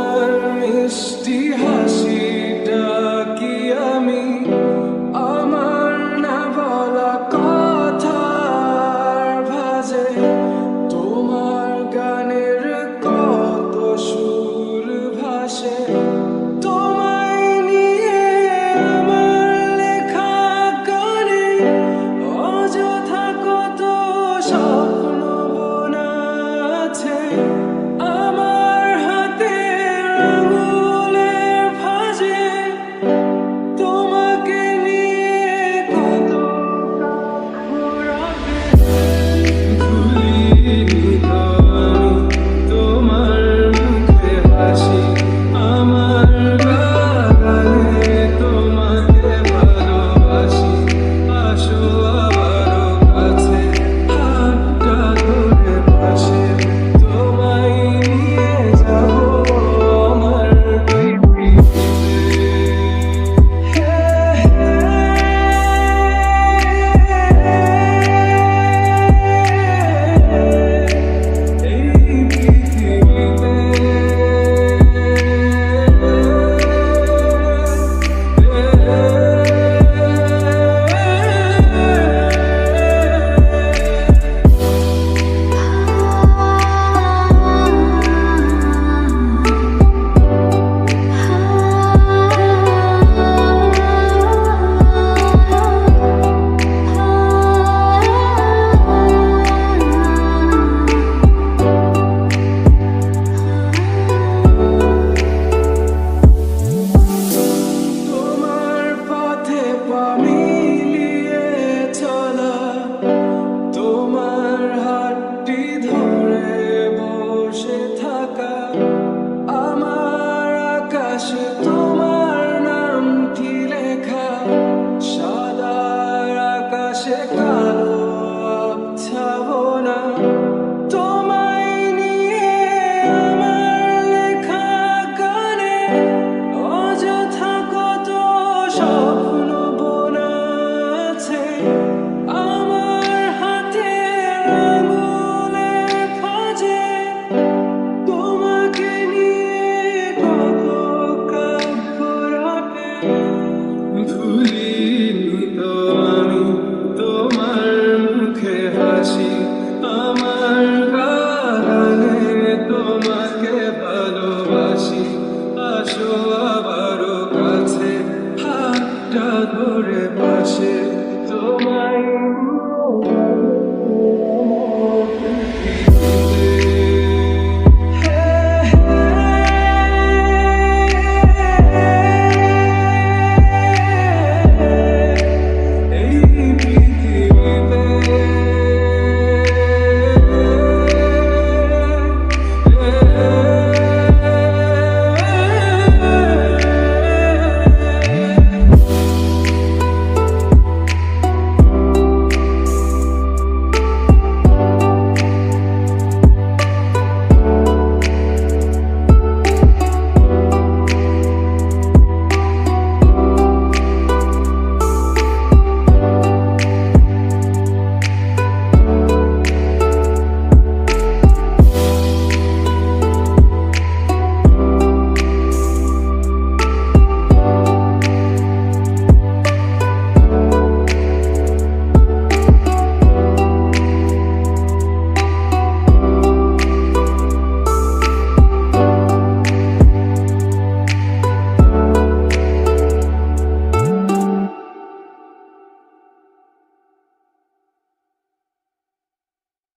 তোমার মিষ্টি হাসিটা কি আমি আমার না বলা কথার ভাজে, তোমার গানের কত সুর ভাসে, তোমায় নিয়ে আমার লেখা গানে অযথা কত স্বপ্ন বোনা আছে। আমার হাতের আঙুলের ভাঁজে তোমাকে নিয়ে কত ঘোরাবে। ভুলিনি তো আমি তোমার মুখে হাসি, আমার গানে তোমাকে ভালোবাসি। আসো আবারও কাছে, হাতটা ধরে পাশে, তোমায় নিয়ে যাবো আমার পৃথিবীতে। এই পৃথিবীতে তোমার পথে পা মিলিয়ে চলা, তোমার হাতটি ধরে বসে থাকা, আমার আকাশে তোমার নামটি লেখা, সাদার আকাশে কালো আবছাবনা, তোমায় নিয়ে আমার লেখা গানে অযথা কত স্বপ্ন বোনা আছে। আমার হাতের আঙুলের ভাঁজে তোমাকে নিয়ে কত কাল ঘোরাবে। ভুলিনি তো আমি তোমার মুখে হাসি, আমার গানে তোমাকে ভালোবাসি। আসো আবারও কাছে, হাতটা ধরে পাশে।